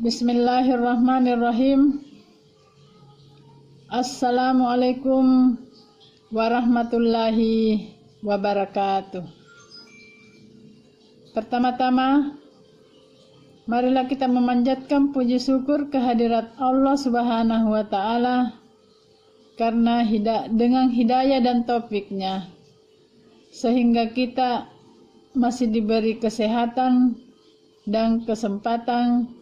Bismillahirrahmanirrahim. Assalamualaikum warahmatullahi wabarakatuh. Pertama-tama, marilah kita memanjatkan puji syukur kehadirat Allah Subhanahu wa Ta'ala karena dengan hidayah dan taufiknya sehingga kita masih diberi kesehatan dan kesempatan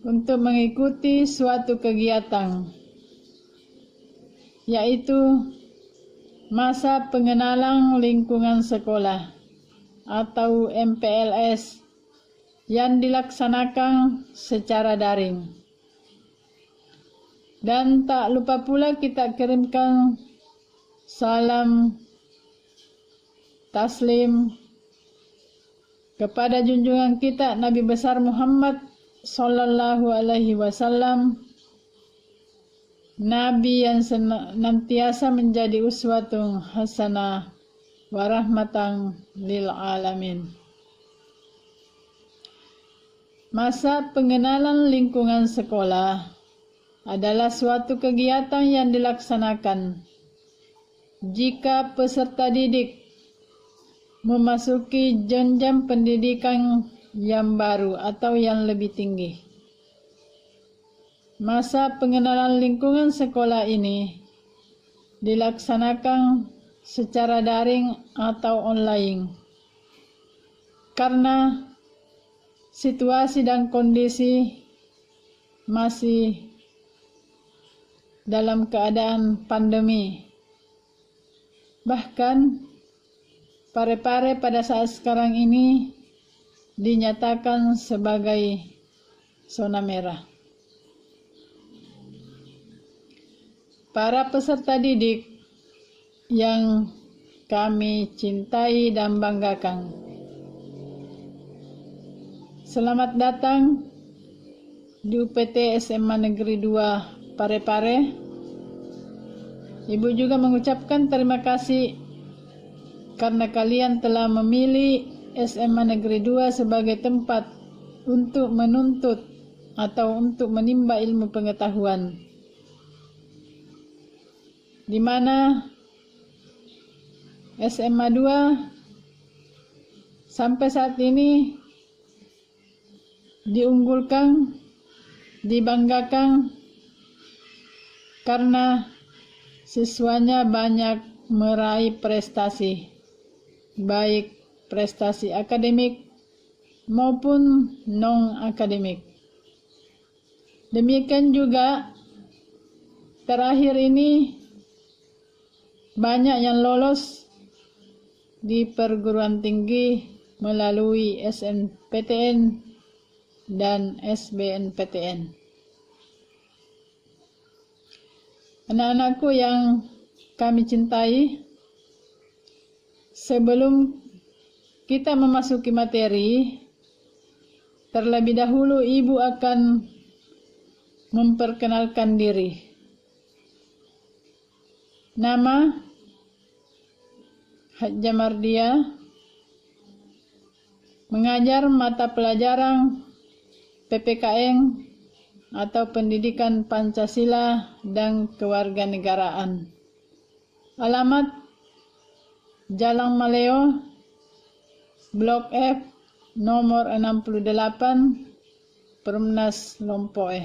untuk mengikuti suatu kegiatan, yaitu masa pengenalan lingkungan sekolah atau MPLS yang dilaksanakan secara daring. Dan tak lupa pula kita kirimkan salam taslim kepada junjungan kita Nabi besar Muhammad Sallallahu Alaihi Wasallam, Nabi yang senantiasa menjadi uswatun hasanah wa rahmatan lil alamin. Masa pengenalan lingkungan sekolah adalah suatu kegiatan yang dilaksanakan jika peserta didik memasuki jenjang pendidikan yang baru atau yang lebih tinggi. Masa pengenalan lingkungan sekolah ini dilaksanakan secara daring atau online karena situasi dan kondisi masih dalam keadaan pandemi. Bahkan Parepare pada saat sekarang ini dinyatakan sebagai zona merah. Para peserta didik yang kami cintai dan banggakan, selamat datang di UPT SMA Negeri 2 Parepare. Ibu juga mengucapkan terima kasih karena kalian telah memilih SMA Negeri 2 sebagai tempat untuk menuntut atau untuk menimba ilmu pengetahuan, di mana SMA 2 sampai saat ini diunggulkan, dibanggakan karena siswanya banyak meraih prestasi, baik prestasi akademik maupun non-akademik. Demikian juga terakhir ini banyak yang lolos di perguruan tinggi melalui SNPTN dan SBMPTN. Anak-anakku yang kami cintai, sebelum kita memasuki materi, terlebih dahulu Ibu akan memperkenalkan diri. Nama Hajjah Mardia, mengajar mata pelajaran PPKN atau Pendidikan Pancasila dan Kewarganegaraan. Alamat Jalan Maleo, Blok F, nomor 68, Perumnas Lompoe.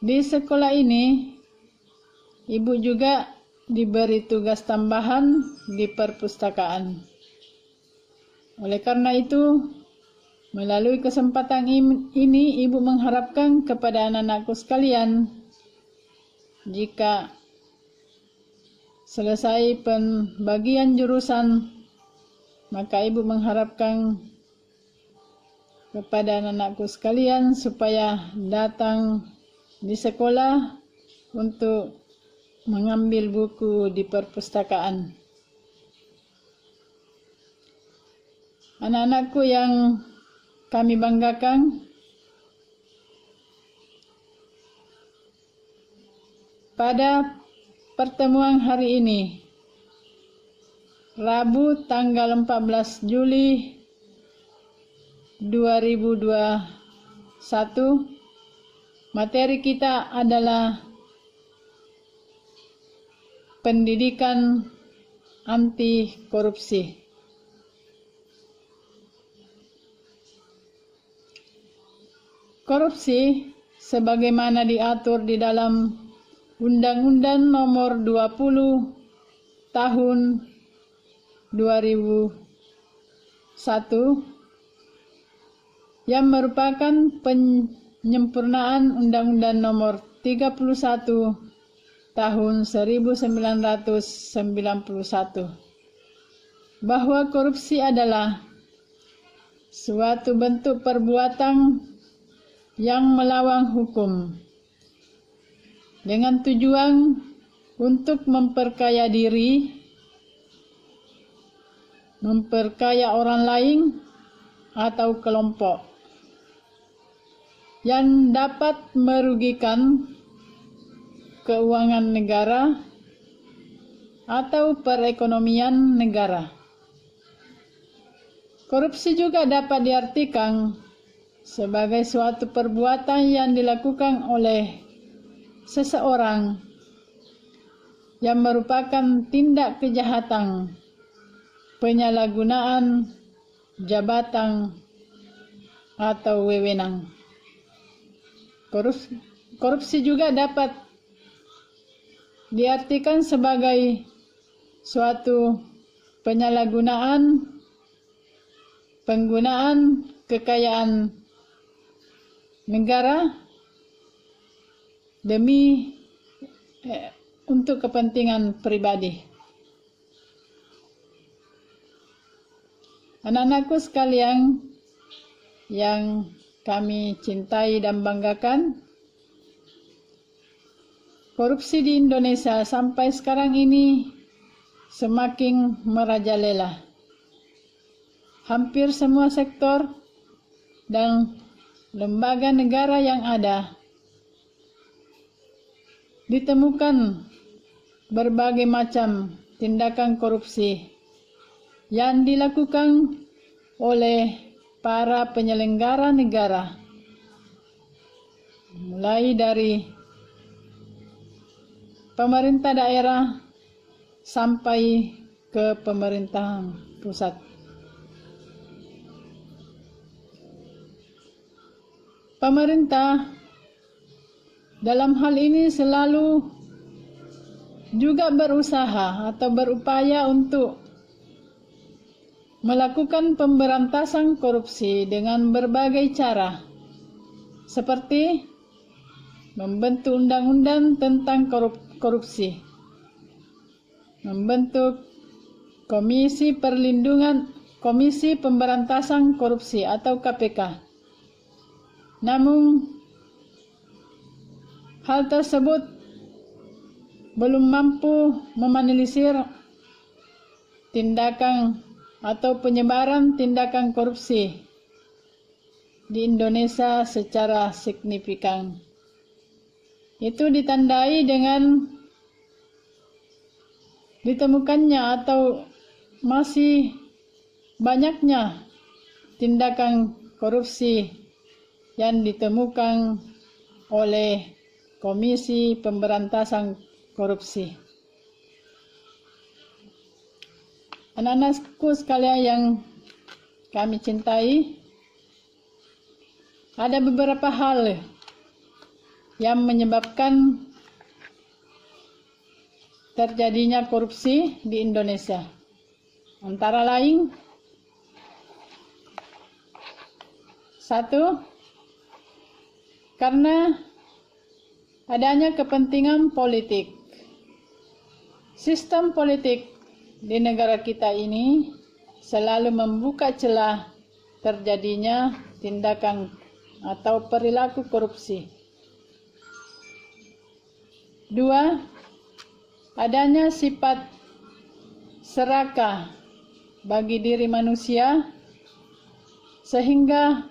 Di sekolah ini, Ibu juga diberi tugas tambahan di perpustakaan. Oleh karena itu, melalui kesempatan ini, Ibu mengharapkan kepada anak-anakku sekalian, jika selesai pembagian jurusan, maka Ibu mengharapkan kepada anak-anakku sekalian supaya datang di sekolah untuk mengambil buku di perpustakaan. Anak-anakku yang kami banggakan, pada pertemuan hari ini, Rabu tanggal 14 Juli 2021. Materi kita adalah pendidikan anti korupsi. Korupsi sebagaimana diatur di dalam Undang-Undang Nomor 20 Tahun 2001 yang merupakan penyempurnaan Undang-Undang Nomor 31 Tahun 1991 bahwa korupsi adalah suatu bentuk perbuatan yang melawan hukum dengan tujuan untuk memperkaya diri, memperkaya orang lain atau kelompok yang dapat merugikan keuangan negara atau perekonomian negara. Korupsi juga dapat diartikan sebagai suatu perbuatan yang dilakukan oleh seseorang yang merupakan tindak kejahatan, penyalahgunaan jabatan atau wewenang. Korupsi juga dapat diartikan sebagai suatu penyalahgunaan penggunaan kekayaan negara demi untuk kepentingan pribadi. Anak-anakku sekalian yang kami cintai dan banggakan, korupsi di Indonesia sampai sekarang ini semakin merajalela. Hampir semua sektor dan lembaga negara yang ada ditemukan berbagai macam tindakan korupsi yang dilakukan oleh para penyelenggara negara, mulai dari pemerintah daerah sampai ke pemerintahan pusat. Pemerintah dalam hal ini selalu juga berusaha atau berupaya untuk melakukan pemberantasan korupsi dengan berbagai cara, seperti membentuk undang-undang tentang korupsi, membentuk Komisi Pemberantasan Korupsi atau KPK. Namun, hal tersebut belum mampu meminimalisir tindakan atau penyebaran tindakan korupsi di Indonesia secara signifikan. Itu ditandai dengan ditemukannya atau masih banyaknya tindakan korupsi yang ditemukan oleh Komisi Pemberantasan Korupsi. Anak-anakku sekalian yang kami cintai, ada beberapa hal yang menyebabkan terjadinya korupsi di Indonesia. Antara lain, 1, karena adanya kepentingan politik. Sistem politik di negara kita ini selalu membuka celah terjadinya tindakan atau perilaku korupsi. 2, adanya sifat serakah bagi diri manusia sehingga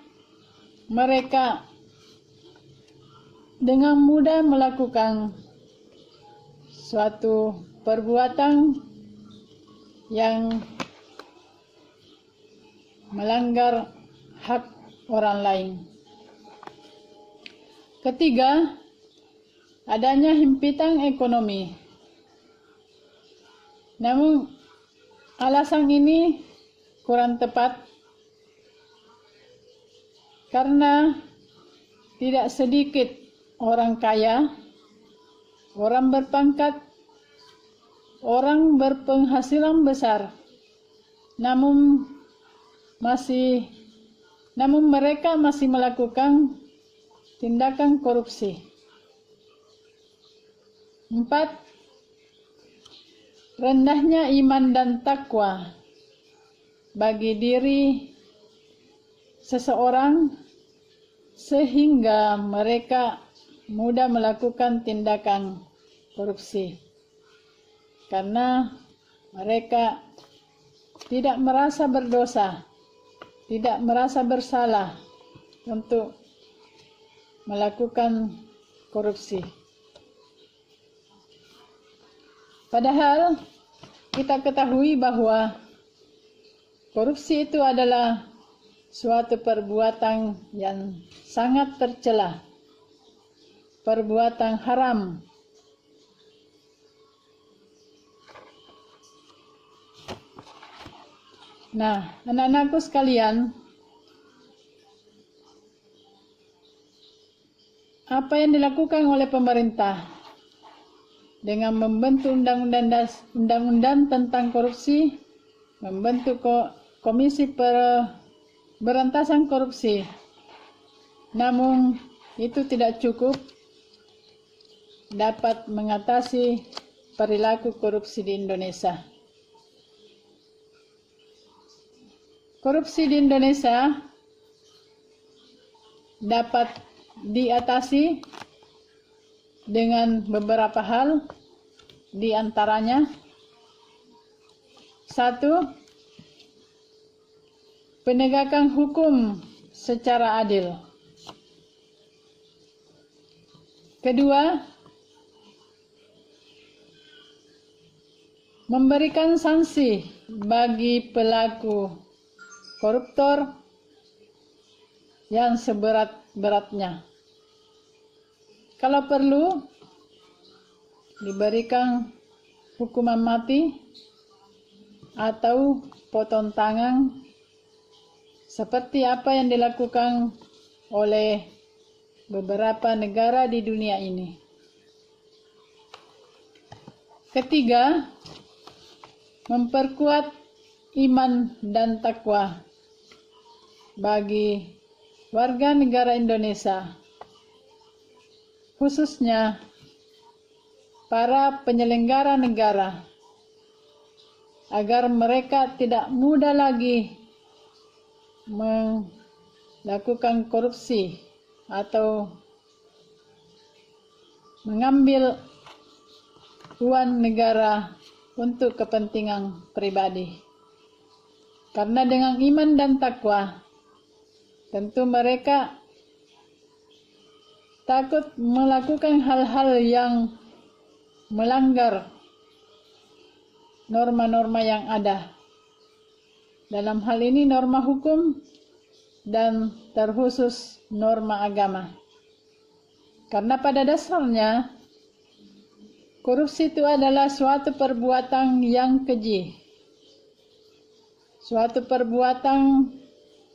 mereka dengan mudah melakukan suatu perbuatan yang melanggar hak orang lain. Ketiga, adanya himpitan ekonomi. Namun, alasan ini kurang tepat karena tidak sedikit orang kaya, orang berpangkat, orang berpenghasilan besar, namun mereka masih melakukan tindakan korupsi. 4. Rendahnya iman dan takwa bagi diri seseorang sehingga mereka mudah melakukan tindakan korupsi karena mereka tidak merasa berdosa, tidak merasa bersalah untuk melakukan korupsi. Padahal kita ketahui bahwa korupsi itu adalah suatu perbuatan yang sangat tercela, perbuatan haram. Nah, anak-anakku sekalian, apa yang dilakukan oleh pemerintah dengan membentuk undang-undang tentang korupsi, membentuk komisi pemberantasan korupsi. Namun itu tidak cukup dapat mengatasi perilaku korupsi di Indonesia. Korupsi di Indonesia dapat diatasi dengan beberapa hal, di antaranya 1. Penegakan hukum secara adil. 2. Memberikan sanksi bagi pelaku koruptor yang seberat-beratnya. Kalau perlu, diberikan hukuman mati atau potong tangan seperti apa yang dilakukan oleh beberapa negara di dunia ini. 3. Memperkuat iman dan takwa bagi warga negara Indonesia, khususnya para penyelenggara negara, agar mereka tidak mudah lagi melakukan korupsi atau mengambil uang negara untuk kepentingan pribadi. Karena dengan iman dan takwa, tentu mereka takut melakukan hal-hal yang melanggar norma-norma yang ada. Dalam hal ini norma hukum dan terkhusus norma agama. Karena pada dasarnya korupsi itu adalah suatu perbuatan yang keji, suatu perbuatan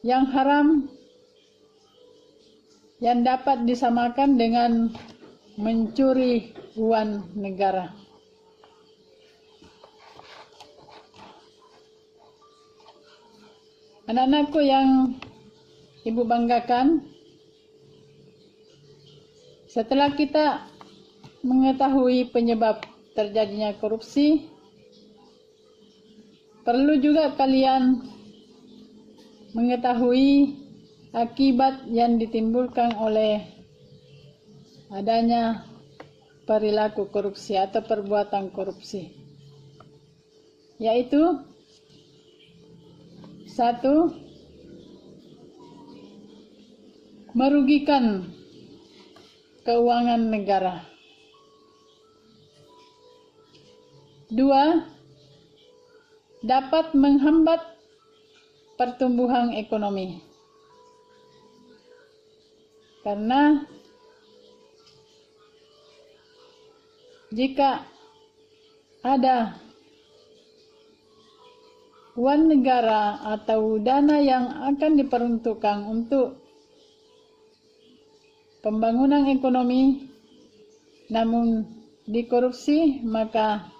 yang haram yang dapat disamakan dengan mencuri uang negara. Anak-anakku yang ibu banggakan, setelah kita mengetahui penyebab terjadinya korupsi, perlu juga kalian mengetahui akibat yang ditimbulkan oleh adanya perilaku korupsi atau perbuatan korupsi, yaitu 1. Merugikan keuangan negara. 2. Dapat menghambat pertumbuhan ekonomi. Karena jika ada uang negara atau dana yang akan diperuntukkan untuk pembangunan ekonomi namun dikorupsi, maka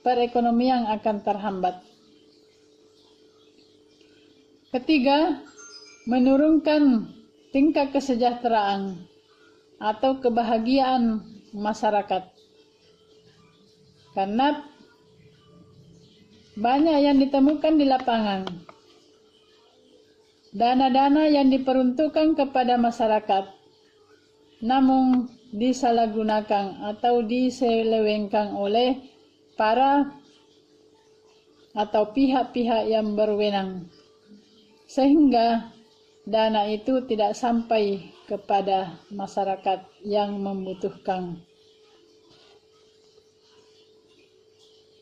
perekonomian akan terhambat. Ketiga, menurunkan tingkat kesejahteraan atau kebahagiaan masyarakat. Karena banyak yang ditemukan di lapangan, dana-dana yang diperuntukkan kepada masyarakat namun disalahgunakan atau diselewengkan oleh para atau pihak-pihak yang berwenang, sehingga dana itu tidak sampai kepada masyarakat yang membutuhkan.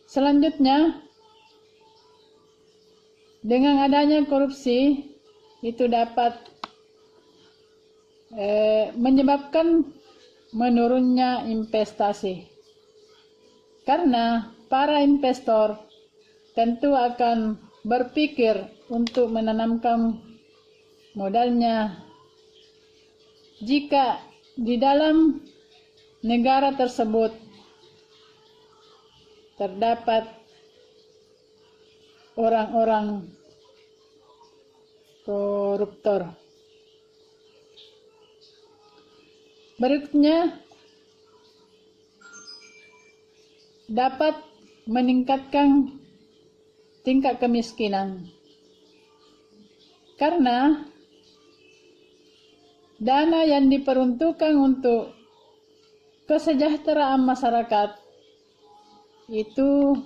Selanjutnya, dengan adanya korupsi itu dapat menyebabkan menurunnya investasi. Karena para investor tentu akan berpikir untuk menanamkan modalnya jika di dalam negara tersebut terdapat orang-orang koruptor. Berikutnya, dapat meningkatkan tingkat kemiskinan. Karena dana yang diperuntukkan untuk kesejahteraan masyarakat itu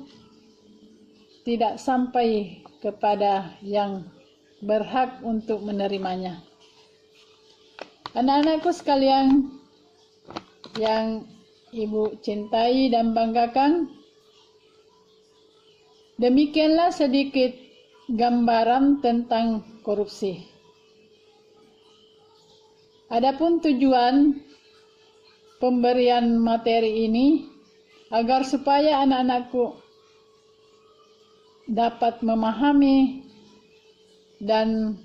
tidak sampai kepada yang berhak untuk menerimanya. Anak-anakku sekalian yang Ibu cintai dan banggakan, demikianlah sedikit gambaran tentang korupsi. Adapun tujuan pemberian materi ini agar supaya anak-anakku dapat memahami dan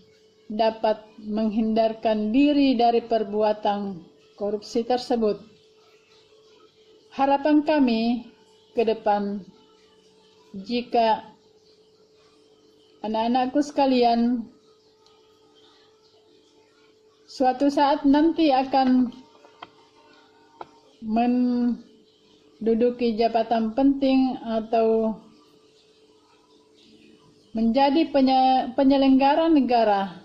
dapat menghindarkan diri dari perbuatan korupsi tersebut. Harapan kami ke depan, jika anak-anakku sekalian suatu saat nanti akan menduduki jabatan penting atau menjadi penyelenggara negara,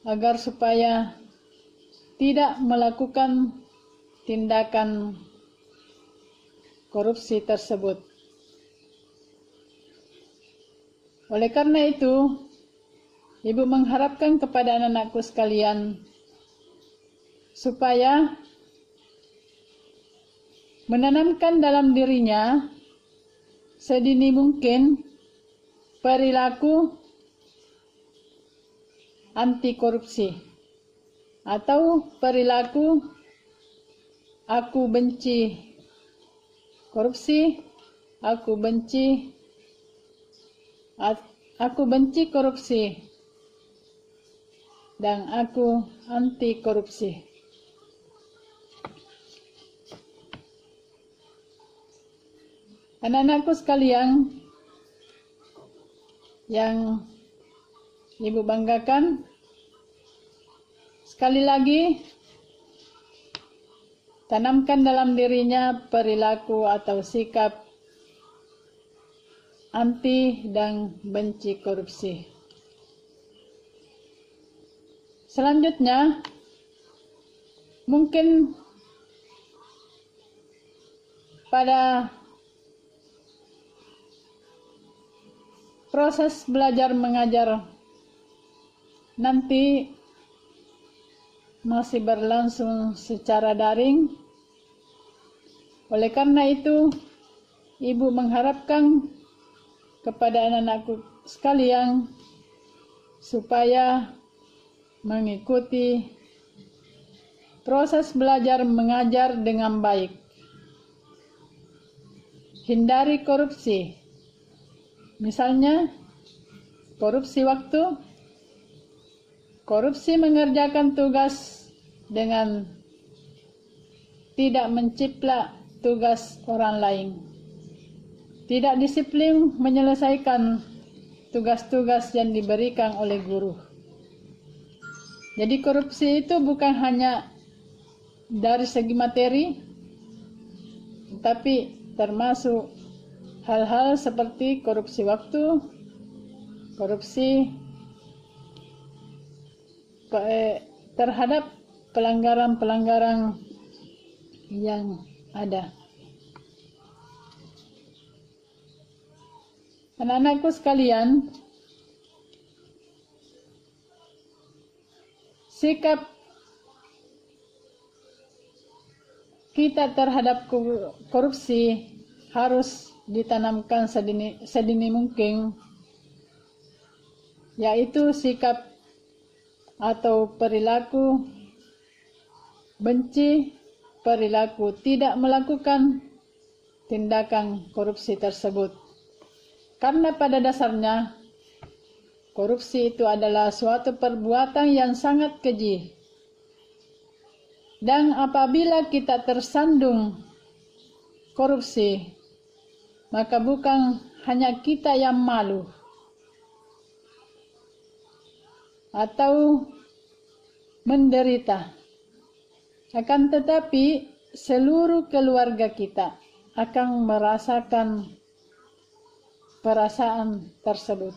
agar supaya tidak melakukan tindakan korupsi tersebut. Oleh karena itu, Ibu mengharapkan kepada anak-anakku sekalian supaya menanamkan dalam dirinya sedini mungkin perilaku anti korupsi atau perilaku aku benci korupsi, aku benci korupsi, dan aku anti korupsi. Anak-anakku sekalian yang Ibu banggakan, sekali lagi tanamkan dalam dirinya perilaku atau sikap anti dan benci korupsi. Selanjutnya, mungkin pada proses belajar mengajar nanti masih berlangsung secara daring. Oleh karena itu, Ibu mengharapkan kepada anak-anakku sekalian supaya mengikuti proses belajar mengajar dengan baik. Hindari korupsi. Misalnya, korupsi waktu, korupsi mengerjakan tugas dengan tidak menciplak tugas orang lain, tidak disiplin menyelesaikan tugas-tugas yang diberikan oleh guru. Jadi korupsi itu bukan hanya dari segi materi, tapi termasuk hal-hal seperti korupsi waktu, korupsi terhadap pelanggaran-pelanggaran yang ada. Anak-anakku sekalian, sikap kita terhadap korupsi harus ditanamkan sedini mungkin, yaitu sikap atau perilaku benci, perilaku tidak melakukan tindakan korupsi tersebut. Karena pada dasarnya korupsi itu adalah suatu perbuatan yang sangat keji. Dan apabila kita tersandung korupsi, maka bukan hanya kita yang malu atau menderita, akan tetapi seluruh keluarga kita akan merasakan perasaan tersebut.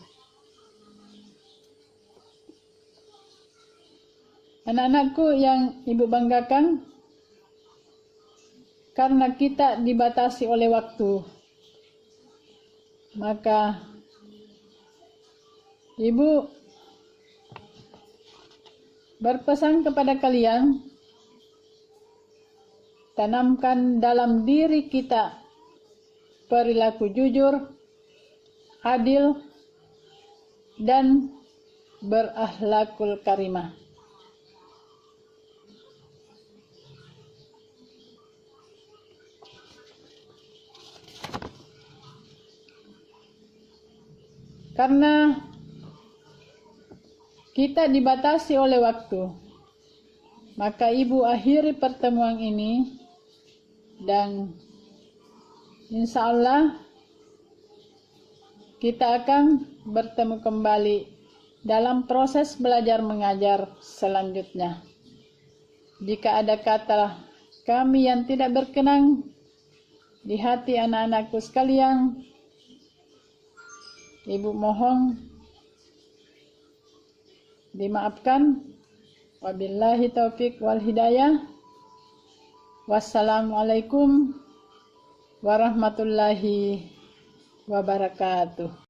Anak-anakku yang ibu banggakan, karena kita dibatasi oleh waktu, maka ibu berpesan kepada kalian, tanamkan dalam diri kita perilaku jujur, adil, dan berakhlakul karimah. Karena kita dibatasi oleh waktu, maka ibu akhiri pertemuan ini, dan insya Allah kita akan bertemu kembali dalam proses belajar mengajar selanjutnya. Jika ada kata kami yang tidak berkenan di hati anak-anakku sekalian, ibu mohon dimaafkan. Wabillahi taufik wal hidayah. Wassalamualaikum warahmatullahi wabarakatuh.